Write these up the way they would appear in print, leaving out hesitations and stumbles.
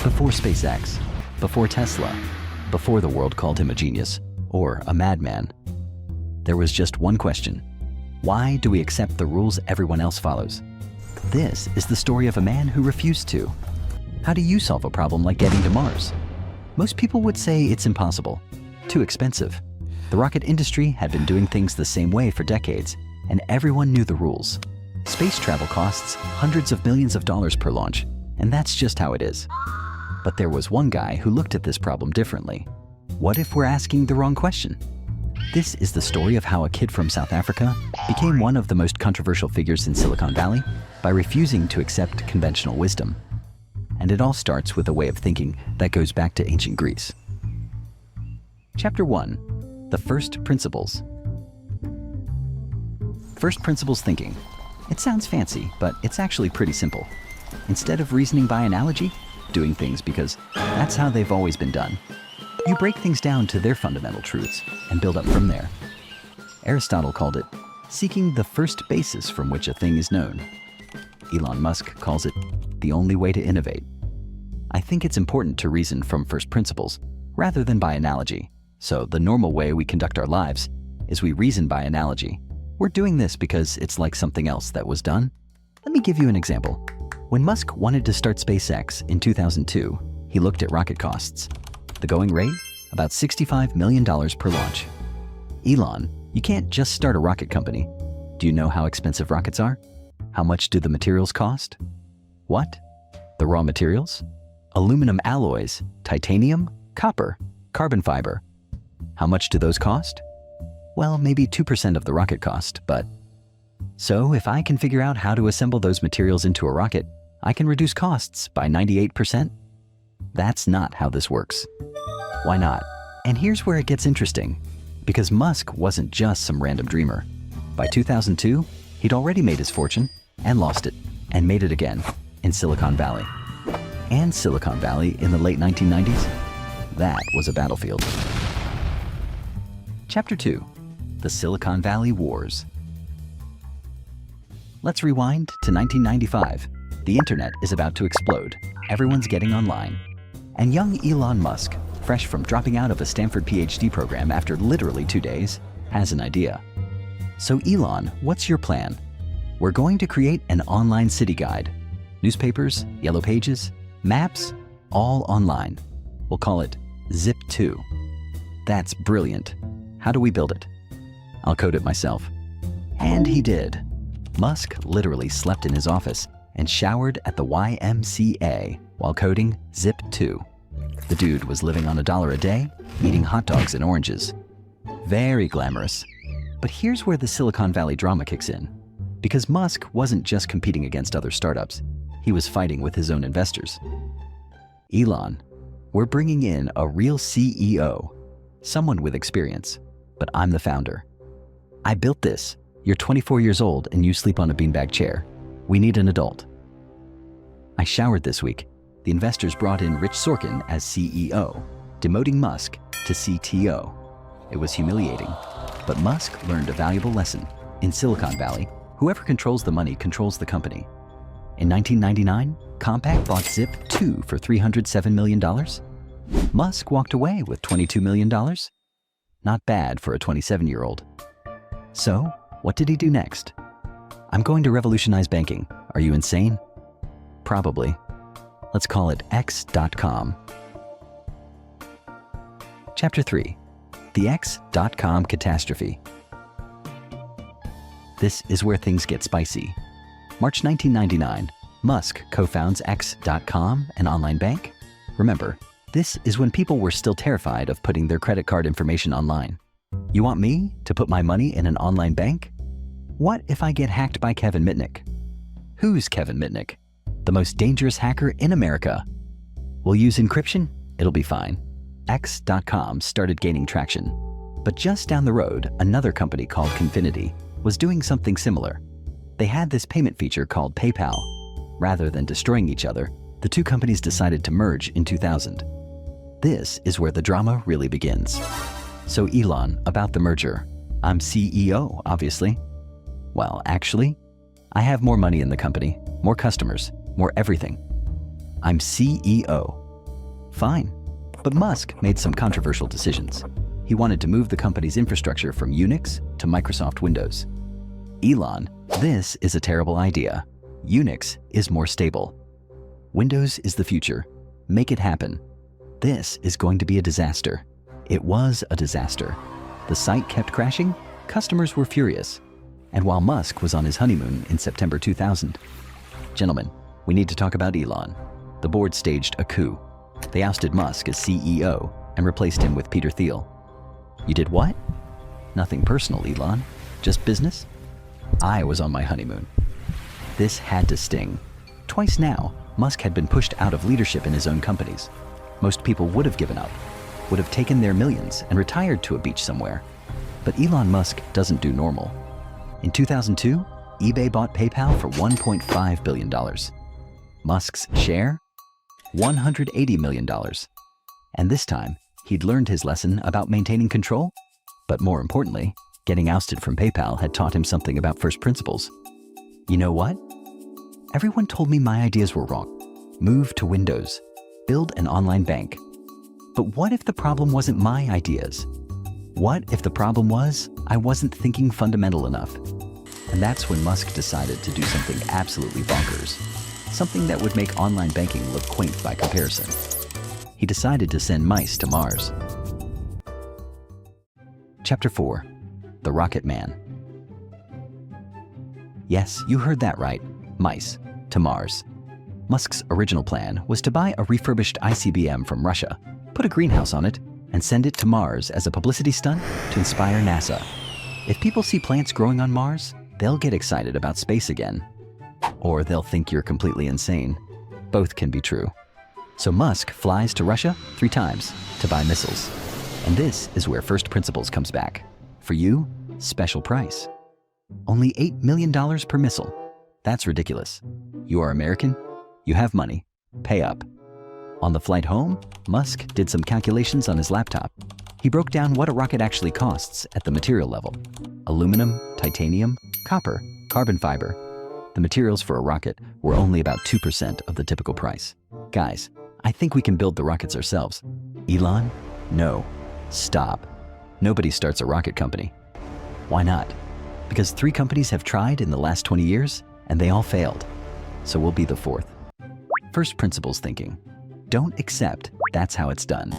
Before SpaceX, before Tesla, before the world called him a genius or a madman, there was just one question. Why do we accept the rules everyone else follows? This is the story of a man who refused to. How do you solve a problem like getting to Mars? Most people would say it's impossible, too expensive. The rocket industry had been doing things the same way for decades, and everyone knew the rules. Space travel costs hundreds of millions of dollars per launch, and that's just how it is. But there was one guy who looked at this problem differently. What if we're asking the wrong question? This is the story of how a kid from South Africa became one of the most controversial figures in Silicon Valley by refusing to accept conventional wisdom. And it all starts with a way of thinking that goes back to ancient Greece. Chapter 1. The First Principles. First principles thinking. It sounds fancy, but it's actually pretty simple. Instead of reasoning by analogy, doing things because that's how they've always been done. You break things down to their fundamental truths and build up from there. Aristotle called it seeking the first basis from which a thing is known. Elon Musk calls it the only way to innovate. I think it's important to reason from first principles rather than by analogy. So the normal way we conduct our lives is we reason by analogy. We're doing this because it's like something else that was done. Let me give you an example. When Musk wanted to start SpaceX in 2002, he looked at rocket costs. The going rate? About $65 million per launch. Elon, you can't just start a rocket company. Do you know how expensive rockets are? How much do the materials cost? What? The raw materials? Aluminum alloys, titanium, copper, carbon fiber. How much do those cost? Well, maybe 2% of the rocket cost, but... So if I can figure out how to assemble those materials into a rocket, I can reduce costs by 98%? That's not how this works. Why not? And here's where it gets interesting. Because Musk wasn't just some random dreamer. By 2002, he'd already made his fortune and lost it and made it again in Silicon Valley. And Silicon Valley in the late 1990s? That was a battlefield. Chapter 2. The Silicon Valley Wars. Let's rewind to 1995. The internet is about to explode. Everyone's getting online. And young Elon Musk, fresh from dropping out of a Stanford PhD program after literally 2 days, has an idea. So Elon, what's your plan? We're going to create an online city guide. Newspapers, yellow pages, maps, all online. We'll call it Zip2. That's brilliant. How do we build it? I'll code it myself. And he did. Musk literally slept in his office and showered at the YMCA while coding Zip2. The dude was living on $1 a day, eating hot dogs and oranges. Very glamorous. But here's where the Silicon Valley drama kicks in. Because Musk wasn't just competing against other startups, he was fighting with his own investors. Elon, we're bringing in a real CEO, someone with experience, but I'm the founder. I built this. You're 24 years old and you sleep on a beanbag chair. We need an adult. I showered this week. The investors brought in Rich Sorkin as CEO, demoting Musk to CTO. It was humiliating, but Musk learned a valuable lesson. In Silicon Valley, whoever controls the money controls the company. In 1999, Compaq bought Zip2 for $307 million. Musk walked away with $22 million. Not bad for a 27-year-old. So, what did he do next? I'm going to revolutionize banking. Are you insane? Probably. Let's call it X.com. Chapter 3. The X.com Catastrophe. This is where things get spicy. March 1999, Musk co-founds X.com, an online bank. Remember, this is when people were still terrified of putting their credit card information online. You want me to put my money in an online bank? What if I get hacked by Kevin Mitnick? Who's Kevin Mitnick? The most dangerous hacker in America. We'll use encryption, it'll be fine. X.com started gaining traction. But just down the road, another company called Confinity was doing something similar. They had this payment feature called PayPal. Rather than destroying each other, the two companies decided to merge in 2000. This is where the drama really begins. So Elon, about the merger. I'm CEO, obviously. Well, actually, I have more money in the company, more customers, more everything. I'm CEO, Fine. But Musk made some controversial decisions. He wanted to move the company's infrastructure from Unix to Microsoft Windows. Elon, this is a terrible idea. Unix is more stable. Windows is the future. Make it happen. This is going to be a disaster. It was a disaster. The site kept crashing, customers were furious. And while Musk was on his honeymoon in September 2000. Gentlemen, we need to talk about Elon. The board staged a coup. They ousted Musk as CEO and replaced him with Peter Thiel. You did what? Nothing personal, Elon. Just business? I was on my honeymoon. This had to sting. Twice now, Musk had been pushed out of leadership in his own companies. Most people would have given up, would have taken their millions and retired to a beach somewhere. But Elon Musk doesn't do normal. In 2002, eBay bought PayPal for $1.5 billion. Musk's share? $180 million. And this time, he'd learned his lesson about maintaining control. But more importantly, getting ousted from PayPal had taught him something about first principles. You know what? Everyone told me my ideas were wrong. Move to Windows. Build an online bank. But what if the problem wasn't my ideas? What if the problem was I wasn't thinking fundamental enough? And that's when Musk decided to do something absolutely bonkers. Something that would make online banking look quaint by comparison. He decided to send mice to Mars. Chapter 4. The Rocket Man. Yes, you heard that right. Mice to Mars. Musk's original plan was to buy a refurbished ICBM from Russia, put a greenhouse on it, and send it to Mars as a publicity stunt to inspire NASA. If people see plants growing on Mars, they'll get excited about space again. Or they'll think you're completely insane. Both can be true. So Musk flies to Russia 3 times to buy missiles. And this is where first principles comes back. For you, special price. Only $8 million per missile. That's ridiculous. You are American, you have money, pay up. On the flight home, Musk did some calculations on his laptop. He broke down what a rocket actually costs at the material level. Aluminum, titanium, copper, carbon fiber. The materials for a rocket were only about 2% of the typical price. Guys, I think we can build the rockets ourselves. Elon? No. Stop. Nobody starts a rocket company. Why not? Because 3 companies have tried in the last 20 years, and they all failed. So we'll be the 4th. First principles thinking. Don't accept that's how it's done.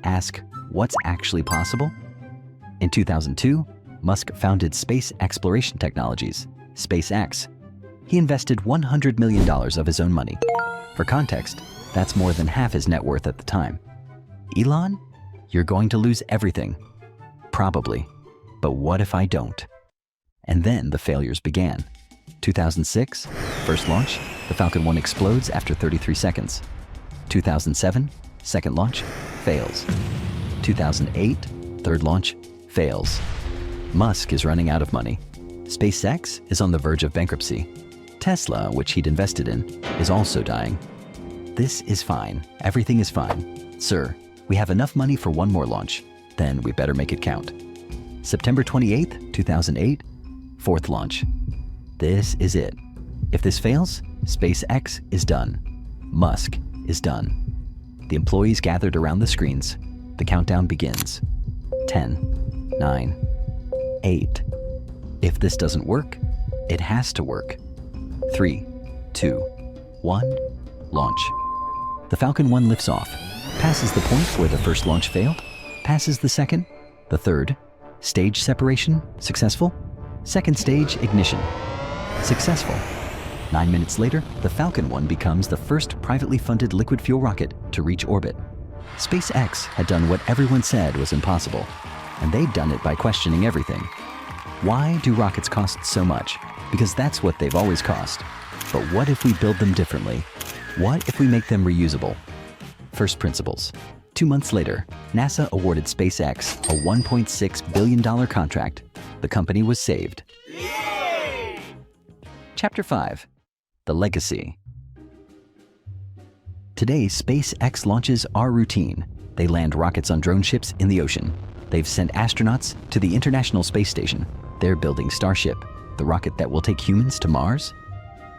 Ask what's actually possible. In 2002, Musk founded Space Exploration Technologies, SpaceX. He invested $100 million of his own money. For context, that's more than half his net worth at the time. Elon, you're going to lose everything. Probably. But what if I don't? And then the failures began. 2006, first launch, the Falcon 1 explodes after 33 seconds. 2007, second launch, fails. 2008, third launch, fails. Musk is running out of money. SpaceX is on the verge of bankruptcy. Tesla, which he'd invested in, is also dying. This is fine. Everything is fine. Sir, we have enough money for one more launch. Then we better make it count. September 28th, 2008, fourth launch. This is it. If this fails, SpaceX is done. Musk is done. The employees gathered around the screens. The countdown begins. 10, 9, 8. If this doesn't work, it has to work. 3, 2, 1, launch. The Falcon 1 lifts off, passes the point where the first launch failed, passes the second, the third. Stage separation, successful. Second stage, ignition. Successful. 9 minutes later, the Falcon 1 becomes the first privately funded liquid fuel rocket to reach orbit. SpaceX had done what everyone said was impossible, and they'd done it by questioning everything. Why do rockets cost so much? Because that's what they've always cost. But what if we build them differently? What if we make them reusable? First principles. 2 months later, NASA awarded SpaceX a $1.6 billion contract. The company was saved. Yay! Chapter 5. The Legacy. Today, SpaceX launches are routine. They land rockets on drone ships in the ocean. They've sent astronauts to the International Space Station. They're building Starship, the rocket that will take humans to Mars.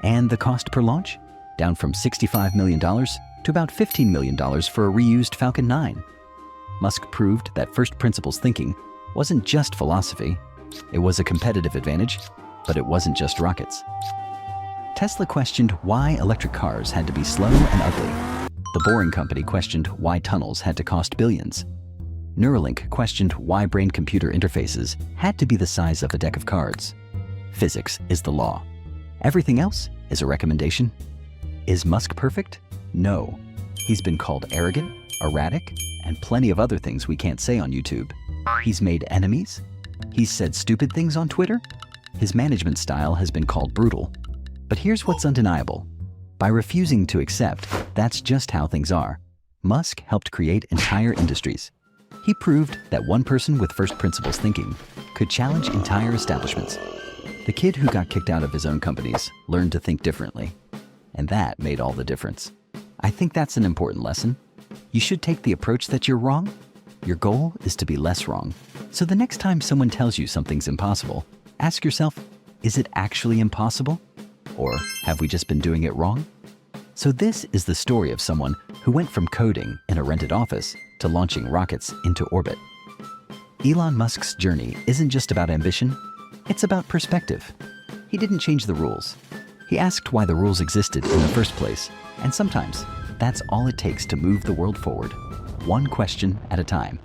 And the cost per launch? Down from $65 million to about $15 million for a reused Falcon 9. Musk proved that first principles thinking wasn't just philosophy. It was a competitive advantage, but it wasn't just rockets. Tesla questioned why electric cars had to be slow and ugly. The Boring Company questioned why tunnels had to cost billions. Neuralink questioned why brain-computer interfaces had to be the size of a deck of cards. Physics is the law. Everything else is a recommendation. Is Musk perfect? No. He's been called arrogant, erratic, and plenty of other things we can't say on YouTube. He's made enemies. He's said stupid things on Twitter. His management style has been called brutal. But here's what's undeniable. By refusing to accept that's just how things are, Musk helped create entire industries. He proved that one person with first principles thinking could challenge entire establishments. The kid who got kicked out of his own companies learned to think differently, and that made all the difference. I think that's an important lesson. You should take the approach that you're wrong. Your goal is to be less wrong. So the next time someone tells you something's impossible, ask yourself, is it actually impossible? Or have we just been doing it wrong? So this is the story of someone who went from coding in a rented office to launching rockets into orbit. Elon Musk's journey isn't just about ambition, it's about perspective. He didn't change the rules. He asked why the rules existed in the first place, and sometimes that's all it takes to move the world forward, one question at a time.